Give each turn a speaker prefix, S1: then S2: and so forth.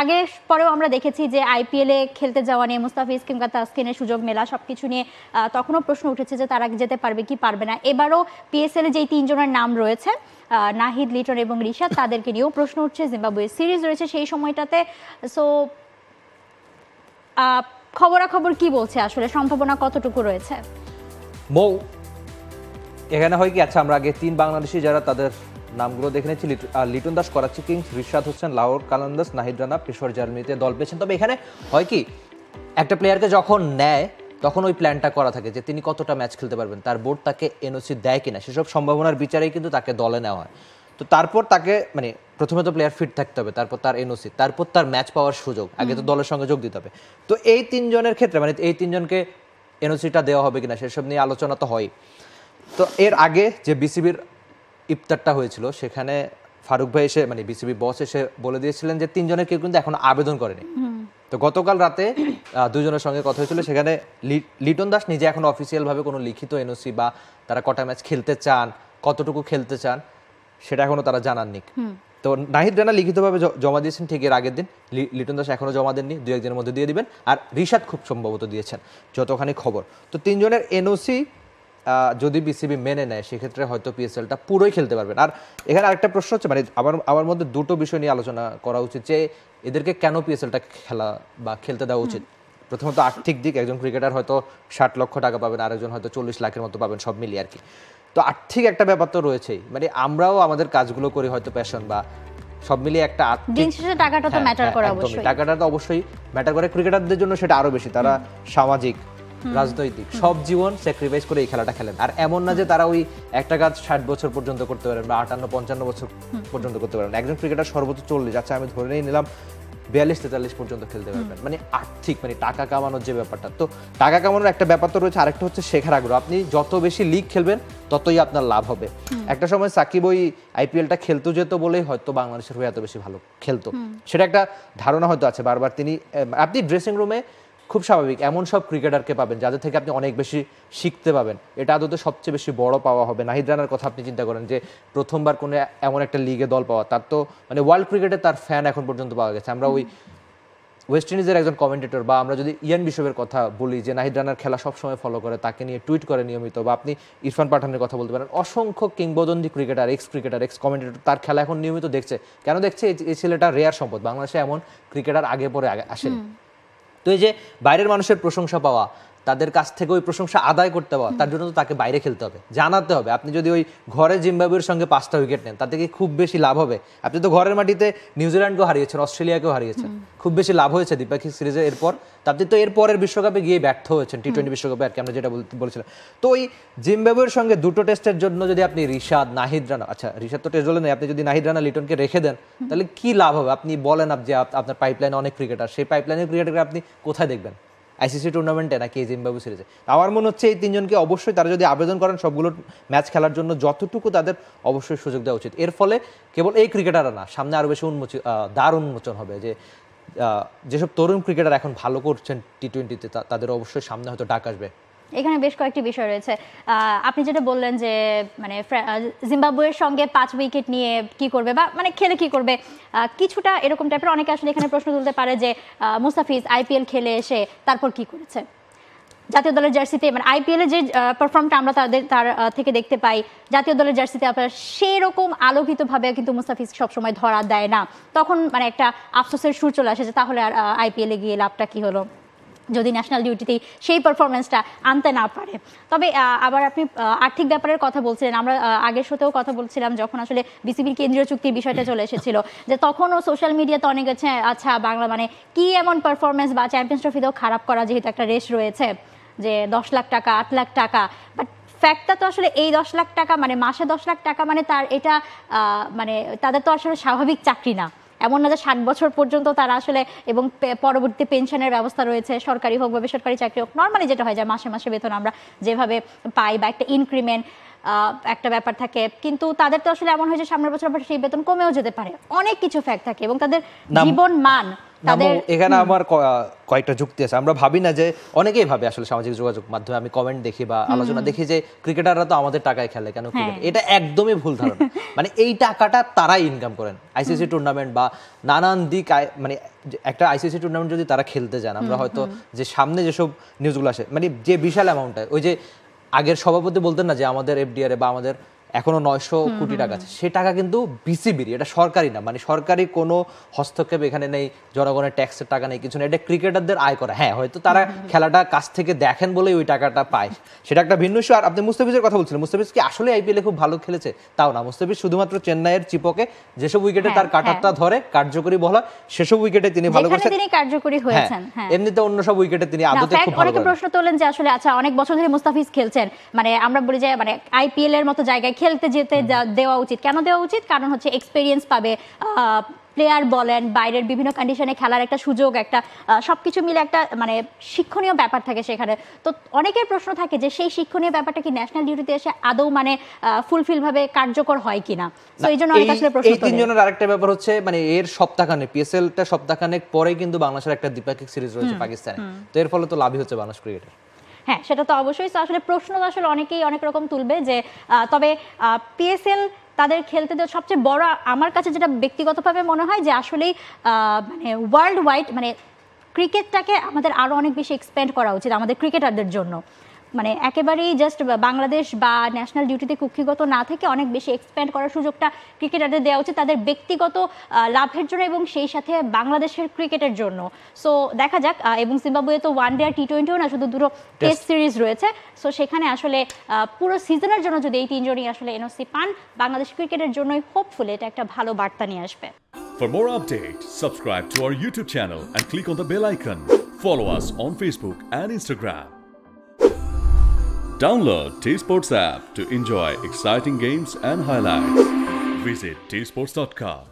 S1: আগে পরেও আমরা দেখেছি যে আইপিএলে খেলতে যাওয়া নিয়ে মুস্তাফিজ কিংবা তাসকিনের সুযোগ মেলা সবকিছু নিয়ে তখনও প্রশ্ন উঠেছে যে তারা যেতে পারবে কি পারবে না। এবারও পিএসএল এ যেই তিনজনের নাম রয়েছে নাহিদ, লিটন এবং রিশাদ, তাদেরকে নিয়েও প্রশ্ন উঠছে। জিম্বাবুয়ে সিরিজ রয়েছে সেই সময়টাতে। সো খবরাখবর কি বলছে, আসলে সম্ভাবনা কতটুকু রয়েছে?
S2: মৌ, এখানে হয় কি, আচ্ছা আমরা আগে 3 বাংলাদেশি যারা তাদের নামগুলো দেখে নিচ্ছি। লিটন দাস করাচি কিংস, রিশাদ হোসেন লাহোর কালান্দার্স, নাহিদ রানা পেশোয়ার জার্মানিতে দল পেয়েছেন। তবে এখানে হয় কি, একটা প্লেয়ারকে যখন নেয় তখন ওই প্ল্যানটা করা থাকে যে তিনি কতটা ম্যাচ খেলতে পারবেন, তার বোর্ড তাকে এনওসি দেয় কিনা, সেসব সম্ভাবনার বিচারেই কিন্তু তাকে দলে নেওয়া হয়। তো তারপর তাকে মানে প্রথমে তো প্লেয়ার ফিট থাকতে হবে, তারপর তার এনওসি, তারপর তার ম্যাচ পাওয়ার সুযোগ, আগে তো দলের সঙ্গে যোগ দিতে হবে। তো এই 3 জনের ক্ষেত্রে মানে এই 3 জনকে এনওসিটা দেওয়া হবে কিনা সেসব নিয়ে আলোচনা তো হয়। তো এর আগে যে বিসিবির ইফতারটা হয়েছিল সেখানে ফারুক ভাই এসে মানে বিসিবি বস এসে বলে দিয়েছিলেন যে 3 জনের কেউ কিন্তু এখনো আবেদন করেনি। তো গতকাল রাতে 2 জনের সঙ্গে কথা হয়েছিল, সেখানে লিটন দাস নিজে এখন অফিসিয়াল ভাবে কোনো লিখিত এনওসি বা তারা কটা ম্যাচ খেলতে চান, কতটুকু খেলতে চান সেটা এখনো তারা জানাননি। তো নাহিদ রানা লিখিতভাবে জমা দিয়েছেন ঠিক এর আগের দিন, লিটন দাস এখনো জমা দেননি, 2-1 দিনের মধ্যে দিয়ে দিবেন। আর রিশাদ খুব সম্ভবত দিয়েছেন যতখানি খবর। তো 3 জনের এনওসি যদি বিসিবি মেনে নেয় সেক্ষেত্রে হয়তো পিএসএলটা পুরোই খেলতে পারবেন। আর এখানে আরেকটা প্রশ্ন হচ্ছে, মানে আমার মধ্যে দুটো বিষয় নিয়ে আলোচনা করা উচিত যে এদেরকে কেন পিএসএলটা খেলা বা খেলতে দেওয়া উচিত। প্রথমত আর্থিক দিক, একজন ক্রিকেটার হয়তো 60 লক্ষ টাকা পাবেন, আরেকজন হয়তো 40 লাখের মতো পাবেন, সব মিলিয়ে আর কি। তো আর্থিক একটা ব্যাপার তো রয়েছেই, মানে আমরাও আমাদের কাজগুলো করি হয়তো প্যাশন বা সব মিলিয়ে একটা
S1: দিন শেষে টাকাটা তো ম্যাটার করে, অবশ্যই
S2: টাকাটা তো অবশ্যই ম্যাটার করে। ক্রিকেটারদের জন্য সেটা আরো বেশি, তারা সামাজিক রাজনৈতিক সব জীবন স্যাক্রিফাইস করে এই খেলাটা খেলেন। আর এমন না যে তারা ওই একটা কাজ 60 বছর পর্যন্ত করতে পারেন বা 58-55 বছর পর্যন্ত করতে পারেন। একজন ক্রিকেটার সর্বোচ্চ 40, আচ্ছা আমি ধরে নিলাম 42-43 পর্যন্ত খেলতে পারবেন। মানে আর্থিক মানে টাকা কামানোর যে ব্যাপারটা, তো টাকা কামানোর একটা ব্যাপার তো রয়েছে, আরেকটা হচ্ছে শেখার আগ্রহ। আপনি যত বেশি লিগ খেলবেন ততই আপনার লাভ হবে। একটা সময় সাকিব ওই আইপিএলটা খেলতে যেত বলেই হয়তো বাংলাদেশের হয়ে এত বেশি ভালো খেলতো, সেটা একটা ধারণা হয়তো আছে। বারবার তিনি, আপনি ড্রেসিং রুমে খুব স্বাভাবিক এমন সব ক্রিকেটারকে পাবেন যাদের থেকে আপনি অনেক বেশি শিখতে পাবেন, এটা আদতে সবচেয়ে বেশি বড় পাওয়া হবে। নাহিদ রানার কথা আপনি চিন্তা করেন যে প্রথমবার কোনো এমন একটা লিগে দল পাওয়া, তার তো মানে ওয়ার্ল্ড ক্রিকেটে তার ফ্যান এখন পর্যন্ত পাওয়া গেছে। আমরা ওই ওয়েস্ট ইন্ডিজের একজন কমেন্টেটর বা আমরা যদি ইয়ান বিশপের কথা বলি যে নাহিদ রানার খেলা সবসময় ফলো করে, তাকে নিয়ে টুইট করে নিয়মিত, বা আপনি ইরফান পাঠানের কথা বলতে পারেন, অসংখ্য কিংবদন্তি ক্রিকেটার, এক্স কমেন্টেটর তার খেলা এখন নিয়মিত দেখছে। কেন দেখছে? এই ছেলেটা রেয়ার সম্পদ, বাংলাদেশে এমন ক্রিকেটার আগে পরে আসেনি। তো এই যে বাইরের মানুষের প্রশংসা পাওয়া, তাদের কাছ থেকে ওই প্রশংসা আদায় করতে পাওয়া, তার জন্য তো তাকে বাইরে খেলতে হবে, জানাতে হবে। আপনি যদি ওই ঘরে জিম্বাবুয়ের সঙ্গে 5টা উইকেট নেন তাতে কি খুব বেশি লাভ হবে? আপনি তো ঘরের মাটিতে নিউজিল্যান্ডকেও হারিয়েছেন, অস্ট্রেলিয়াকেও হারিয়েছেন, খুব বেশি লাভ হয়েছে দ্বিপাক্ষিক সিরিজে। এরপর আপনি তো এরপরের বিশ্বকাপে গিয়ে ব্যর্থ হয়েছেন, টি-20 বিশ্বকাপে আর কি, আমরা যেটা বলেছিলাম। তো ওই জিম্বাবুয়ের সঙ্গে 2টো টেস্টের জন্য যদি আপনি রিশাদ, নাহিদ রানা, আচ্ছা রিশাদ তো টেস্ট দলে নেই, আপনি যদি নাহিদ রানা, লিটনকে রেখে দেন তাহলে কি লাভ হবে? আপনি বলেন যে আপনার পাইপলাইনে অনেক ক্রিকেটার, সেই পাইপলাইনের ক্রিকেটারকে আপনি কোথায় দেখবেন? আইসিসি টুর্নামেন্টে নাকি জিম্বাবুয়ে সিরিজে? আমার মনে হচ্ছে এই 3 জনকে অবশ্যই তারা যদি আবেদন করেন সবগুলো ম্যাচ খেলার জন্য যতটুকু তাদের অবশ্যই সুযোগ দেওয়া উচিত। এর ফলে কেবল এই ক্রিকেটাররা না, সামনে আরো বেশি দ্বার উন্মোচন হবে যে যেসব তরুণ ক্রিকেটার এখন ভালো করছেন টি-20-তে, তাদের অবশ্যই সামনে হয়তো ডাক আসবে।
S1: এখানে বেশ কয়েকটি বিষয় রয়েছে। আপনি যেটা বললেন যে মানে জিম্বাবুয়ের সঙ্গে 5 উইকেট নিয়ে কি করবে বা মানে খেলে কি করবে, কিছুটা এরকম টাইপের অনেকে আসলে এখানে প্রশ্ন তুলতে পারে যে মুস্তাফিজ আইপিএল খেলে এসে তারপর কি করেছে জাতীয় দলের জার্সিতে, মানে আইপিএলে যে পারফর্মটা আমরা তার থেকে দেখতে পাই, জাতীয় দলের জার্সিতে আপনার সেই রকম আলোকিতভাবে কিন্তু মুস্তাফিজ সবসময় ধরা দেয় না। তখন মানে একটা আফসোসের সুর চলে আসে যে তাহলে আর আইপিএলে গিয়ে লাভটা কি হলো যদি ন্যাশনাল ডিউটিতেই সেই পারফরমেন্সটা আনতে না পারে। তবে আবার আপনি আর্থিক ব্যাপারের কথা বলছিলেন, আমরা আগের শোতেও কথা বলছিলাম যখন আসলে বিসিবির কেন্দ্রীয় চুক্তির বিষয়টা চলে এসেছিল, যে তখনও সোশ্যাল মিডিয়াতে অনেক আছে আচ্ছা বাংলা মানে কি এমন পারফরমেন্স বা চ্যাম্পিয়ন্স ট্রফিতেও খারাপ করা, যেহেতু একটা রেস রয়েছে যে 10 লাখ টাকা 8 লাখ টাকা, বাট ফ্যাক্টটা তো আসলে এই 10 লাখ টাকা মানে মাসে 10 লাখ টাকা মানে তার এটা মানে তাদের তো আসলে স্বাভাবিক চাকরি না, এমন না যে 60 বছর পর্যন্ত তারা আসলে, এবং পরবর্তী পেনশনের ব্যবস্থা রয়েছে, সরকারি হোক বা বেসরকারি চাকরি হোক, নর্মালি যেটা হয় যে মাসে মাসে বেতন আমরা যেভাবে পাই বা একটা ইনক্রিমেন্ট একটা ব্যাপার থাকে, কিন্তু তাদের তো আসলে এমন হয় যে সামনের বছর আবার সেই বেতন কমেও যেতে পারে, অনেক কিছু ফ্যাক্ট থাকে এবং তাদের জীবন মান
S2: এখানে আমার কয়েকটা যুক্তি আছে। আমরা ভাবি না যে, অনেকেই ভাবে আসলে সামাজিক যোগাযোগ মাধ্যমে আমি কমেন্ট দেখি বা আলোচনা দেখি যে ক্রিকেটাররা তো আমাদের টাকায় খেলে কেন ক্রিকেট, এটা একদমই ভুল ধারণা। মানে এই টাকাটা তারাই ইনকাম করেন আইসিসি টুর্নামেন্ট বা নানান দিক, মানে যে একটা আইসিসি টুর্নামেন্ট যদি তারা খেলতে যান, আমরা হয়তো যে সামনে যেসব নিউজগুলো আসে, মানে যে বিশাল অ্যামাউন্টটা, ওই যে আগের সভাপতি বলতেন না যে আমাদের এফডিআর বা আমাদের এখনো 900 কোটি টাকা আছে, সে টাকা কিন্তু বিসিবির, এটা সরকারি না, মানে সরকারি কোনো হস্তক্ষেপ এখানে নেই, জনগণের ট্যাক্সের টাকা নেই, কিছু নেই, এটা ক্রিকেটারদের আয় করা। হ্যাঁ, হয়তো তারা খেলাটা কাছ থেকে দেখেন বলেই ওই টাকাটা পায়, সেটা একটা ভিন্ন ইস্যু। আর আপনি মুস্তাফিজের কথা বলছিলেন, মুস্তাফিজ কি আসলে আইপিএলে খুব ভালো খেলেছে? তাও না, মুস্তাফিজ শুধুমাত্র চেন্নাইয়ের চিপকে যেসব উইকেটে তার কাটারটা ধরে কার্যকরী বলা, সেসব উইকেটে তিনি ভালো করেছেন,
S1: তিনি কার্যকরী হয়েছেন।
S2: এমনিতে অন্য সব উইকেটে তিনি আদতে খুব ভালো।
S1: অনেকে প্রশ্ন তোলেন যে আসলে আচ্ছা অনেক বছর ধরে মুস্তাফিজ খেলছেন, মানে আমরা বলি যে মানে আইপিএল এর মতো জায়গায় খেলতে যেতে দেওয়া উচিত। কেন দেওয়া উচিত? কারণ হচ্ছে এক্সপেরিয়েন্স পাবে, প্লেয়ার বলেন, বাইরের বিভিন্ন কন্ডিশনে খেলার একটা সুযোগ, একটা সবকিছু মিলে একটা মানে শিক্ষণীয় ব্যাপার থাকে সেখানে। তো অনেকের প্রশ্ন থাকে যে সেই শিক্ষণীয় ব্যাপারটা কি ন্যাশনাল ডিউটিতে এসে আদৌ মানে ফুলফিল ভাবে কার্যকর হয় কিনা। তো এই জন্য অনেক আসলে প্রশ্ন
S2: এই তিনজনের আরেকটা ব্যাপার হচ্ছে মানে এর সপ্তাহখানেক পিএসএলটা সপ্তাহখানেক পরে কিন্তু বাংলাদেশের একটা দ্বিপাক্ষিক সিরিজ রয়েছে পাকিস্তানে, তো এর ফলে তো লাভই হচ্ছে বাংলাদেশ ক্রিকেটের।
S1: হ্যাঁ, সেটা তো অবশ্যই। তো আসলে প্রশ্ন আসলে অনেকেই অনেক রকম তুলবে যে তবে পিএসএল তাদের খেলতে দেওয়া সবচেয়ে বড় আমার কাছে যেটা ব্যক্তিগতভাবে মনে হয় যে আসলেই মানে ওয়ার্ল্ড ওয়াইড মানে ক্রিকেটটাকে আমাদের আরো অনেক বেশি এক্সপ্যান্ড করা উচিত আমাদের ক্রিকেটারদের জন্য। মানে একেবারেই জাস্ট বাংলাদেশ বা ন্যাশনাল ডিউটিতে কুক্ষিগত না থেকে অনেক বেশি এক্সপ্যান্ড করার সুযোগটা ক্রিকেটারদের দেওয়া উচিত তাদের ব্যক্তিগত লাভের জন্য এবং সেই সাথে বাংলাদেশের ক্রিকেটের জন্য। সো দেখা যাক। এবং জিম্বাবুয়ে তো ওয়ান ডে আর টি20ও না, শুধু দুটো টেস্ট সিরিজ রয়েছে। সো সেখানে আসলে পুরো সিজনের জন্য যদি এই তিনজনই আসলে এনওসি পান, বাংলাদেশ ক্রিকেটের জন্যই হোপফুলি এটা একটা ভালো বার্তা নিয়ে আসবে।
S3: For more updates, subscribe to our YouTube channel and click on the bell icon. Follow us on Facebook and Instagram. Download T-Sports app to enjoy exciting games and highlights. Visit tsports.com.